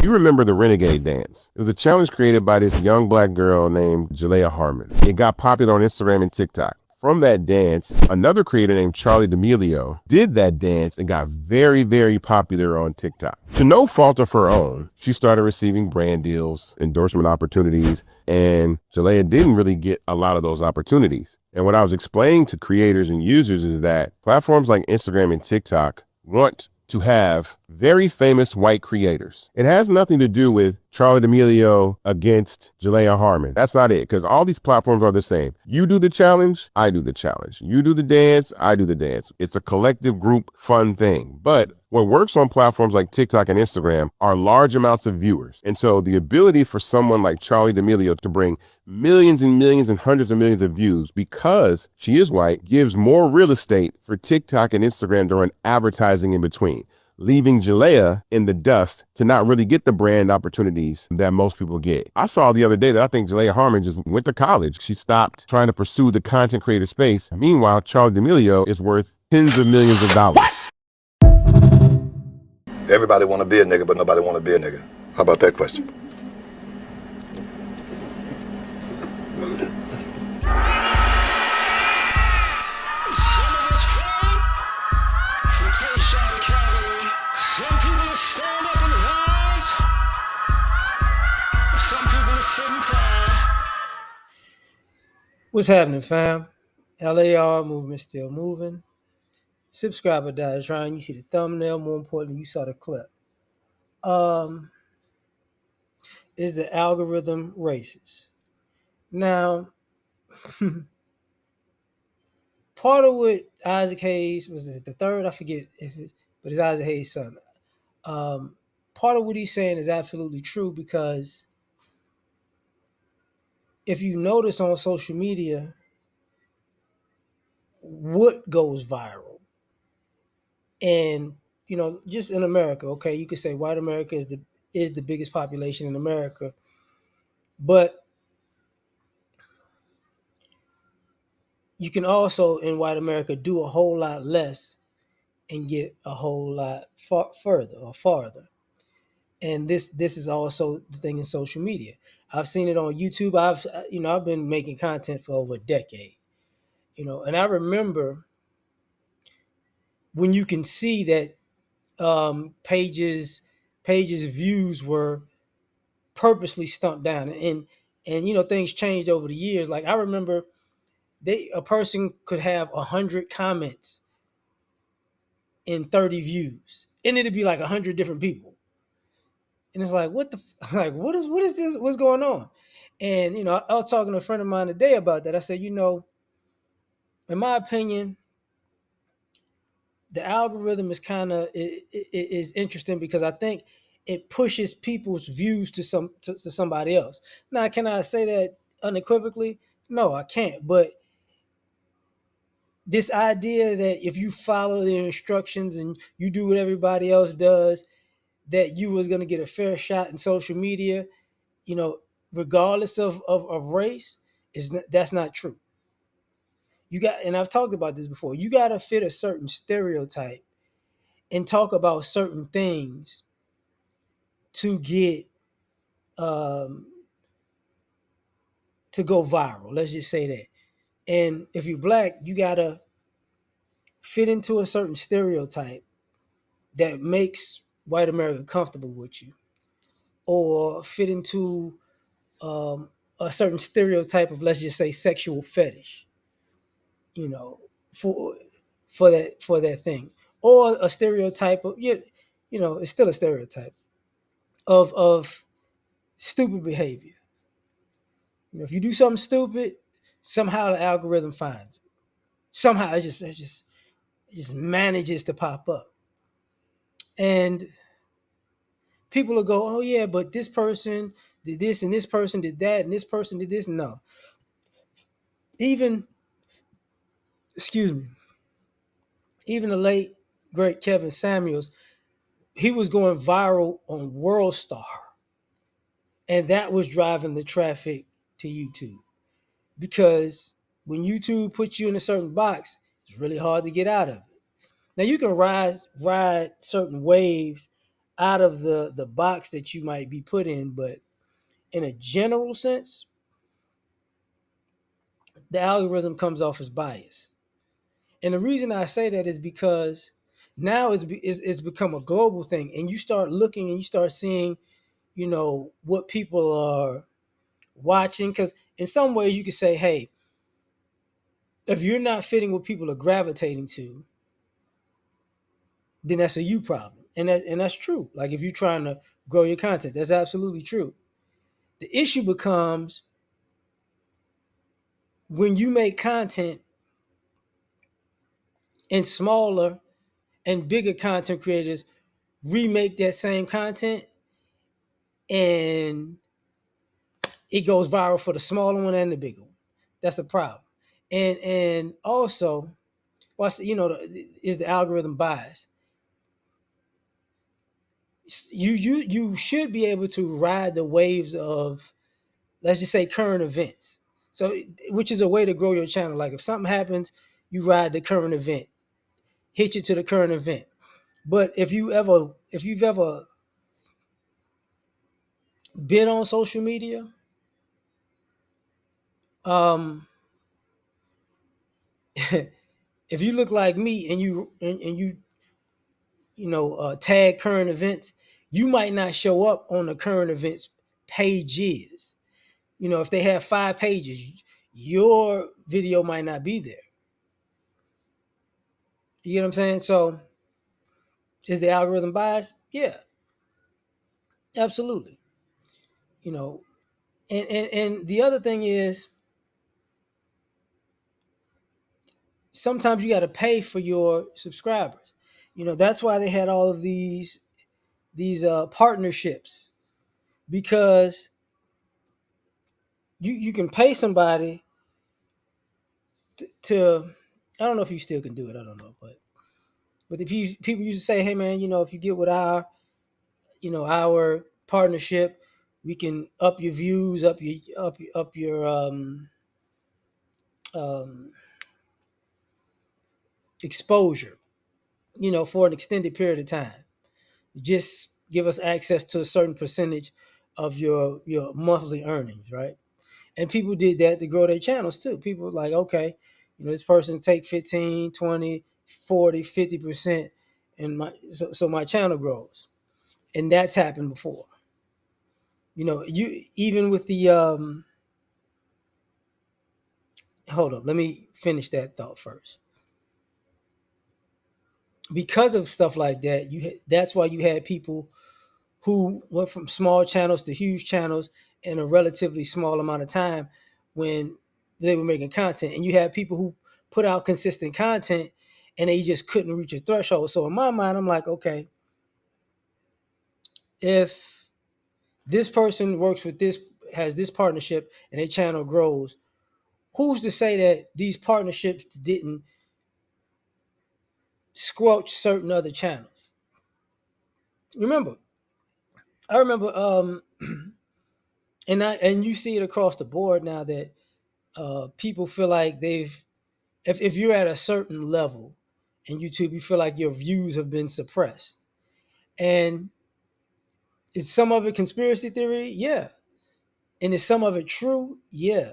You remember the Renegade Dance. It was a challenge created by this young black girl named Jalea Harmon. It got popular on Instagram and TikTok. From that dance, another creator named Charlie D'Amelio did that dance and got very, very popular on TikTok. To no fault of her own, she started receiving brand deals, endorsement opportunities, and Jalea didn't really get a lot of those opportunities. And what I was explaining to creators and users is that platforms like Instagram and TikTok want to have very famous white creators. It has nothing to do with Charlie D'Amelio against Jalea Harmon. That's not it, because all these platforms are the same. You do the challenge, I do the challenge. You do the dance, I do the dance. It's a collective group fun thing. But what works on platforms like TikTok and Instagram are large amounts of viewers. And so the ability for someone like Charlie D'Amelio to bring millions and millions and hundreds of millions of views because she is white gives more real estate for TikTok and Instagram to run advertising in between, leaving Jalea in the dust to not really get the brand opportunities that most people get. I saw the other day that I think Jalea Harmon just went to college. She stopped trying to pursue the content creator space. Meanwhile, Charlie D'Amelio is worth tens of millions of dollars. Everybody want to be a nigga, but nobody want to be a nigga. How about that question? What's happening, fam? L.A.R. movement still moving. Subscriber dies trying. You see the thumbnail. More importantly, you saw the clip. Is the algorithm racist? Now, part of what Isaac Hayes was it the third? I forget if it's, but it's Isaac Hayes' son. Part of what he's saying is absolutely true because if you notice on social media, what goes viral, and just in America, okay, you could say white America is the biggest population in America, but you can also in white America do a whole lot less and get a whole lot further or farther. And this is also the thing in social media. I've seen it on YouTube. I've been making content for over a decade. And I remember when you can see that pages views were purposely stumped down, and things changed over the years. Like I remember a person could have 100 comments in 30 views, and it'd be like 100 different people. And it's like, what is this? What's going on? And I was talking to a friend of mine today about that. I said, in my opinion, the algorithm is kind of is interesting because I think it pushes people's views to somebody else. Now, can I say that unequivocally? No, I can't. But this idea that if you follow the instructions and you do what everybody else does, that you was going to get a fair shot in social media, regardless of race, that's not true. And I've talked about this before, you got to fit a certain stereotype and talk about certain things to get to go viral. Let's just say that. And if you're black, you got to fit into a certain stereotype that makes white America comfortable with you, or fit into a certain stereotype of, let's just say, sexual fetish, for that thing, or a stereotype of it's still a stereotype of stupid behavior. If you do something stupid, somehow the algorithm finds it. Somehow it just manages to pop up, and people will go, "Oh yeah, but this person did this, and this person did that, and this person did this." No, even excuse me, even the late great Kevin Samuels, he was going viral on World Star, and that was driving the traffic to YouTube, because when YouTube puts you in a certain box, it's really hard to get out of it. Now you can ride certain waves out of the box that you might be put in, but in a general sense, the algorithm comes off as biased. And the reason I say that is because now it's become a global thing, and you start looking and you start seeing, what people are watching. Because in some ways, you could say, hey, if you're not fitting what people are gravitating to, then that's a you problem, and that's true. Like if you're trying to grow your content, that's absolutely true. The issue becomes when you make content and smaller and bigger content creators remake that same content and it goes viral for the smaller one and the bigger one. That's the problem. And also, is the algorithm bias? You should be able to ride the waves of, let's just say, current events. So, which is a way to grow your channel. Like if something happens, you ride the current event, hit you to the current event. But if you've ever been on social media, um, if you look like me and you tag current events, you might not show up on the current events pages. If they have 5 pages, your video might not be there. You get what I'm saying? So is the algorithm biased? Yeah, absolutely. You know, and the other thing is sometimes you got to pay for your subscribers. That's why they had all of these partnerships, because you can pay somebody to, I don't know if you still can do it, I don't know, but the people used to say, hey man, if you get with our partnership, we can up your views, up your um, exposure, for an extended period of time. Just give us access to a certain percentage of your monthly earnings, right? And people did that to grow their channels too. People were like, okay, this person take 15, 20, 40, 50%, and so my channel grows. And that's happened before. You even with the hold up, let me finish that thought first. Because of stuff like that, that's why you had people who went from small channels to huge channels in a relatively small amount of time when they were making content. And you had people who put out consistent content and they just couldn't reach a threshold. So in my mind, I'm like, okay, if this person works with this, has this partnership, and their channel grows, who's to say that these partnerships didn't squelch certain other channels? Remember, I remember, and you see it across the board now that people feel like if you're at a certain level in YouTube, you feel like your views have been suppressed. And is some of it conspiracy theory? Yeah. And is some of it true? Yeah.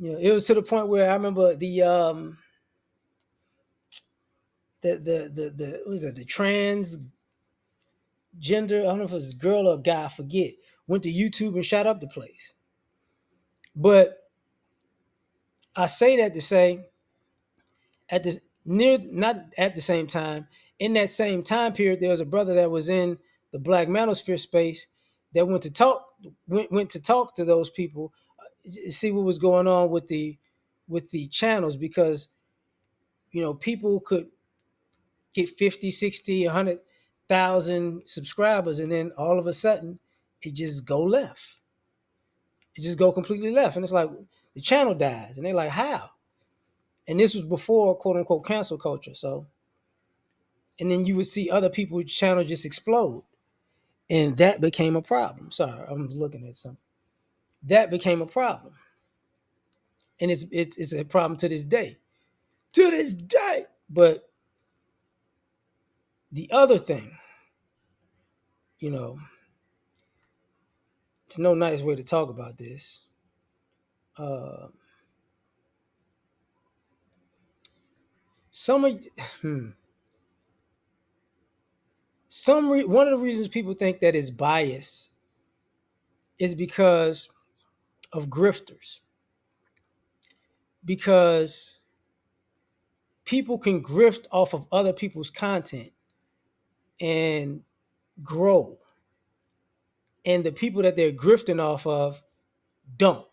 It was to the point where I remember the what was it, the transgender, I don't know if it was a girl or a guy, I forget, went to YouTube and shot up the place. But I say that to say, at this near not at the same time, in that same time period, there was a brother that was in the Black Manosphere space that went to talk to those people, see what was going on with the channels, because people could get 50, 60, 100,000 subscribers, and then all of a sudden it just go left. It just go completely left, and it's like the channel dies, and they're like, how? And this was before quote unquote cancel culture. So, and then you would see other people's channels just explode, and that became a problem. Sorry, I'm looking at something. That became a problem, and it's a problem to this day. To this day. But the other thing you know, it's no nice way to talk about this. Uh, some of hmm, one of the reasons people think that it's bias is because of grifters. Because people can grift off of other people's content and grow, and the people that they're grifting off of don't.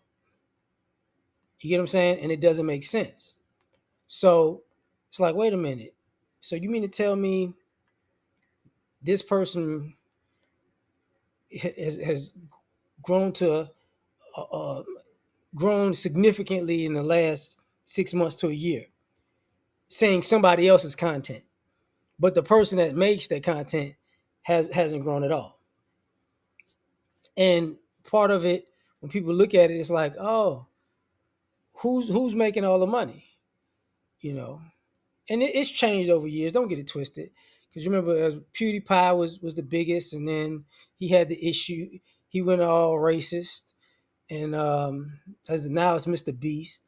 You get what I'm saying? And it doesn't make sense. So it's like, wait a minute. So you mean to tell me this person has grown to grown significantly in the last 6 months to a year, saying somebody else's content, but the person that makes that content hasn't grown at all. And part of it, when people look at it, it's like, oh, who's making all the money, you know? And it's changed over years. Don't get it twisted, because you remember PewDiePie was the biggest, and then he had the issue. He went all racist, and as now it's Mr. Beast.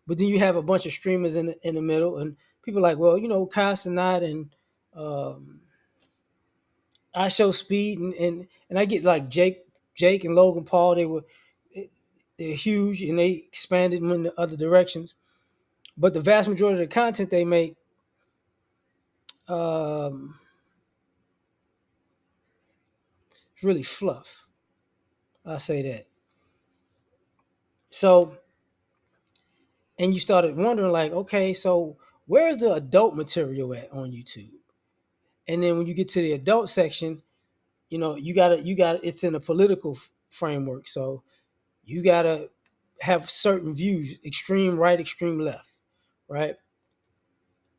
But then you have a bunch of streamers in the middle, and people are like, well, Kai Cenat and I Show Speed, and I get like Jake and Logan Paul. They're huge, and they expanded in the other directions. But the vast majority of the content they make, um, is really fluff. I say that. So, and you started wondering, like, okay, so where's the adult material at on YouTube? And then when you get to the adult section, you got it's in a political framework, so you gotta have certain views: extreme right, extreme left, right?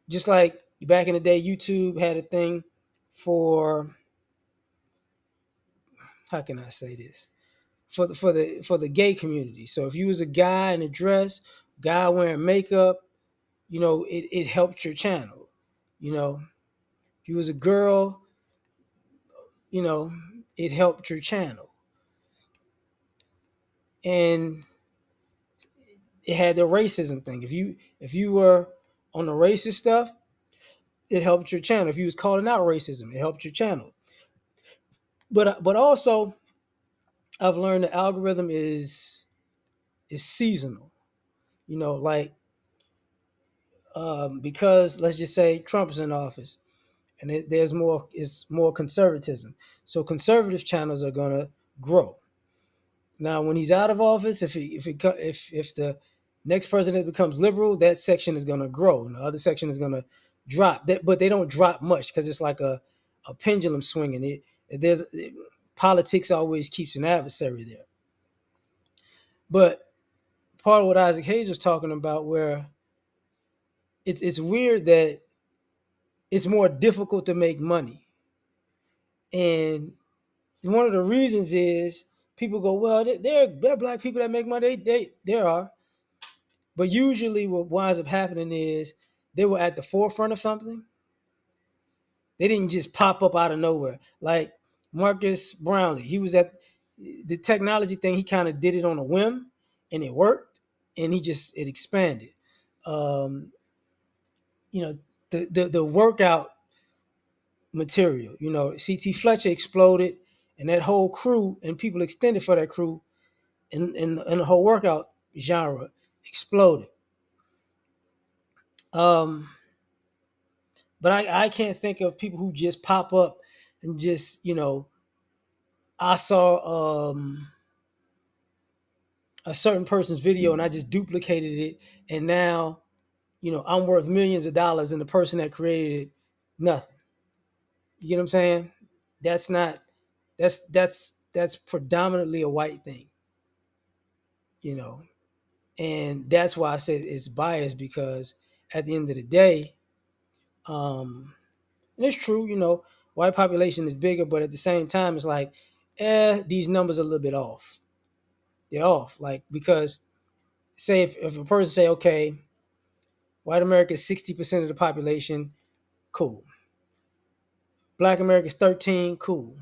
Just like back in the day, YouTube had a thing for, how can I say this, for the gay community. So if you was a guy in a dress, guy wearing makeup, it helped your channel. If you was a girl, you know, it helped your channel. And it had the racism thing. If you were on the racist stuff, it helped your channel. If you was calling out racism, it helped your channel. But also, I've learned the algorithm is seasonal. Like, because let's just say Trump is in office, and there's more conservatism. So conservative channels are gonna grow. Now, when he's out of office, if the next president becomes liberal, that section is gonna grow, and the other section is gonna drop. But they don't drop much, because it's like a pendulum swinging. Politics always keeps an adversary there. But part of what Isaac Hayes was talking about, where it's weird that it's more difficult to make money, and one of the reasons is people go, well, there are black people that make money. There are, but usually what winds up happening is they were at the forefront of something. They didn't just pop up out of nowhere. Like Marcus Brownlee, he was at the technology thing. He kind of did it on a whim, and it worked, and it expanded. Um, the workout material. CT Fletcher exploded, and that whole crew and people extended for that crew, and the whole workout genre exploded. Um, but I can't think of people who just pop up and just, I saw a certain person's video and I just duplicated it, and now, I'm worth millions of dollars, and the person that created it, nothing. You get what I'm saying? That's not that's predominantly a white thing, you know. And that's why I said it's biased, because at the end of the day, and it's true, white population is bigger, but at the same time, it's like, these numbers are a little bit off. They're off, like, because say if a person say, okay, white America is 60% of the population, cool. Black America is 13, cool.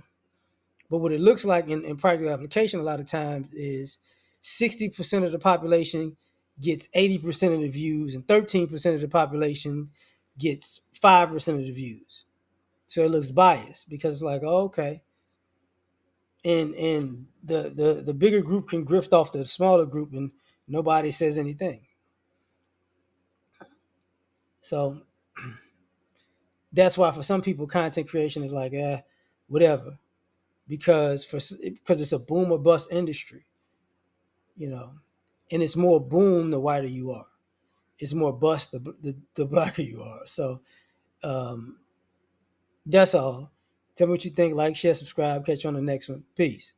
But what it looks like in practical application a lot of times is 60% of the population gets 80% of the views, and 13% of the population gets 5% of the views. So it looks biased because it's like, oh, okay. And the bigger group can grift off the smaller group and nobody says anything. So that's why for some people content creation is like, whatever, because it's a boom or bust industry, you know, and it's more boom the whiter you are, it's more bust the blacker you are. So that's all. Tell me what you think. Like, share, subscribe. Catch you on the next one. Peace.